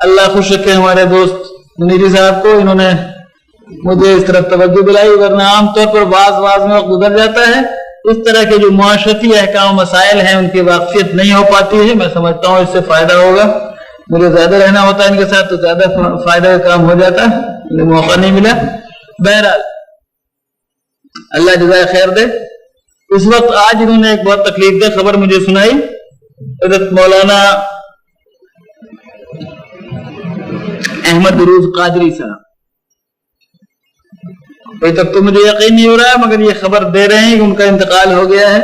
اللہ خوش رکھے ہمارے دوست منیری صاحب کو، انہوں نے مجھے اس طرف توجہ دلائی، ورنہ عام طور پر بعض میں گزر جاتا ہے، اس طرح کے جو معاشرتی احکام مسائل ہیں ان کی واقفیت نہیں ہو پاتی ہے۔ میں سمجھتا ہوں اس سے فائدہ ہوگا، مجھے زیادہ رہنا ہوتا ہے ان کے ساتھ تو زیادہ فائدہ کا کام ہو جاتا ہے، مجھے موقع نہیں ملا۔ بہرحال اللہ جزائے خیر دے۔ اس وقت آج انہوں نے ایک بہت تکلیف دہ خبر مجھے سنائی، حضرت مولانا احمد عروج قادری صاحب، ابھی تک تو مجھے یقین نہیں ہو رہا ہے مگر یہ خبر دے رہے ہیں کہ ان کا انتقال ہو گیا ہے،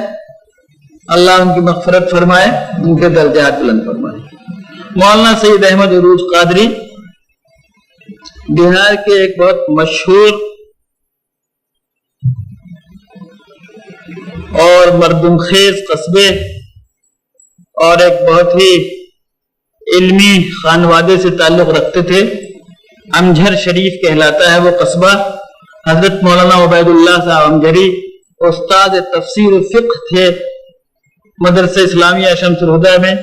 اللہ ان کی مغفرت فرمائے، ان کے درجات بلند فرمائے۔ مولانا سید احمد عروج قادری بہار کے ایک بہت مشہور اور مردم خیز قصبے اور ایک بہت ہی علمی خانوادے سے تعلق رکھتے تھے، امجھر شریف کہلاتا ہے وہ قصبہ۔ حضرت مولانا عبید اللہ صاحب امجھری استاد تفسیر و فقہ تھے مدرسہ اسلامیہ شمس الہدیٰ میں،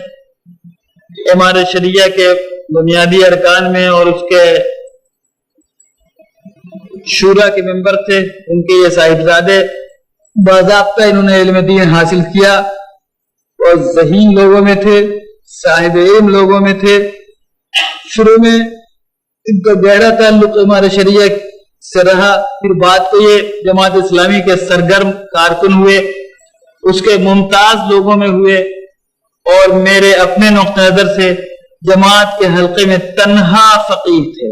امارت شریعہ کے بنیادی ارکان میں اور اس کے شورا کے ممبر تھے۔ ان کے یہ صاحبزادے باضابطہ انہوں نے علم دین حاصل کیا اور ذہین لوگوں میں تھے، صاحب علم لوگوں میں تھے۔ شروع میں ان کا گہرا تعلق ہمارے شریعہ سے رہا، پھر بعد کو یہ جماعت اسلامی کے سرگرم کارکن ہوئے، اس کے ممتاز لوگوں میں ہوئے، اور میرے اپنے نقطہ نظر سے جماعت کے حلقے میں تنہا فقیہ تھے،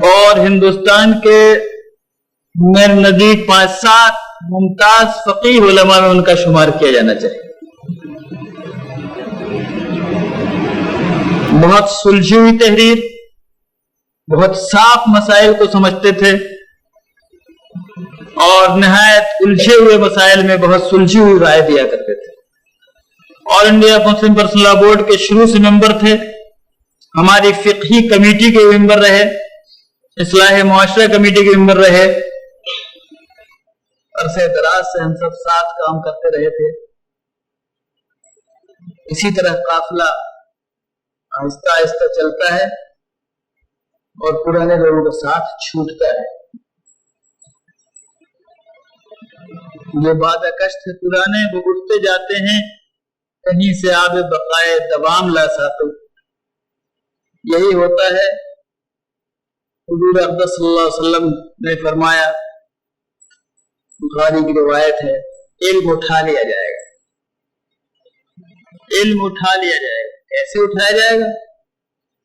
اور ہندوستان کے میرے نزدیک 5-7 ممتاز فقیہ علماء میں ان کا شمار کیا جانا چاہیے۔ بہت سلجھی ہوئی تحریر، بہت صاف مسائل کو سمجھتے تھے، اور نہایت الجھے ہوئے مسائل میں بہت سلجھی ہوئی رائے دیا کرتے تھے۔ All India Muslim personal law board کے شروع سے ممبر تھے، ہماری فقہی کمیٹی کے ممبر رہے، اصلاح معاشرہ کمیٹی کے ممبر رہے، عرصہ دراز سے ہم سب ساتھ کام کرتے رہے تھے۔ اسی طرح قافلہ آہستہ آہستہ چلتا ہے اور پرانے لوگوں کے ساتھ چھوٹتا ہے۔ یہ وعدہ کشت ہے پرانے، وہ اٹھتے جاتے ہیں، کہیں سے آب بقائے دوام لا ساتو۔ یہی ہوتا ہے، حضور اقدس صلی اللہ علیہ وسلم نے فرمایا، بخاری کی روایت ہے، علم اٹھا لیا جائے گا، علم اٹھا لیا جائے گا۔ کیسے اٹھایا جائے گا؟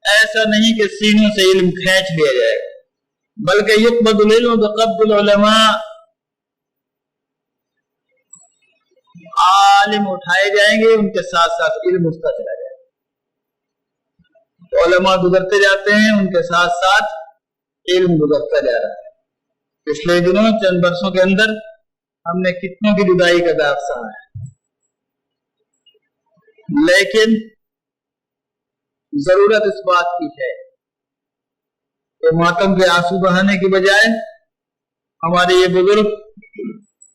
ایسا نہیں کہ سینوں سے علم کھینچ لیا جائے گا، بلکہ یقبض العلم بقبض العلماء، عالم اٹھائے جائیں گے، ان کے ساتھ ساتھ علم اٹھتا چلا جائے گا۔ علماء گزرتے جاتے ہیں، ان کے ساتھ ساتھ علم گزرتا جا رہا ہے۔ پچھلے دنوں چند برسوں کے اندر ہم نے کتنوں کی جدائی کا داغ سہا ہے، لیکن ضرورت اس بات کی ہے کہ ماتم کے آنسو بہانے کی بجائے ہمارے یہ بزرگ،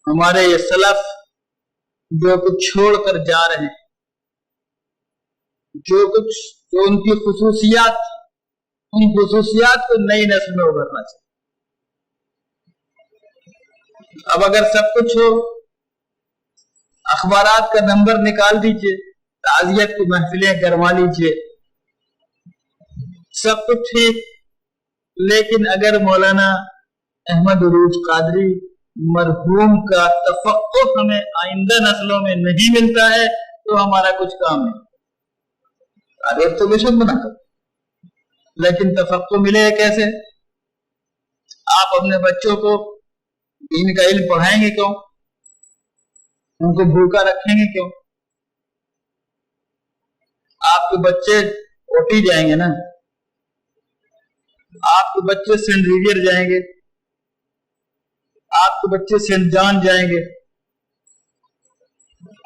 ہمارے یہ سلف جو کچھ چھوڑ کر جا رہے ہیں، جو ان کی خصوصیات، ان خصوصیات کو نئی نسل میں ابھرنا چاہیے۔ اب اگر سب کچھ ہو، اخبارات کا نمبر نکال دیجئے، تعزیت کی محفلیں کروا لیجئے، سب کچھ ٹھیک، لیکن اگر مولانا احمد عروج قادری مرحوم کا تفقہ ہمیں آئندہ نسلوں میں نہیں ملتا ہے تو ہمارا کچھ کام نہیں۔ تاریخ تو بے شک بنا کر، لیکن تفقہ ملے کیسے؟ آپ اپنے بچوں کو دین کا علم پڑھائیں گے کیوں؟ ان کو بھوکا رکھیں گے کیوں؟ آپ کے بچے اوٹی جائیں گے نا، آپ کے بچے سینٹ ریویر جائیں گے، آپ کے بچے سینٹ جان جائیں گے،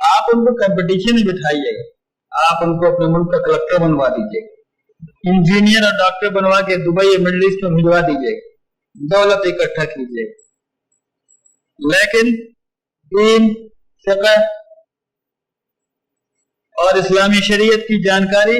آپ ان کو کمپٹیشن میں بٹھائیے گا، آپ ان کو اپنے ملک کا کلکٹر بنوا دیجیے گا، انجینئر اور ڈاکٹر بنوا کے دبئی یا مڈل ایسٹ میں بھجوا دیجیے گا، دولت اکٹھا کیجیے گا، لیکن دین، فقہ اور اسلامی شریعت کی جانکاری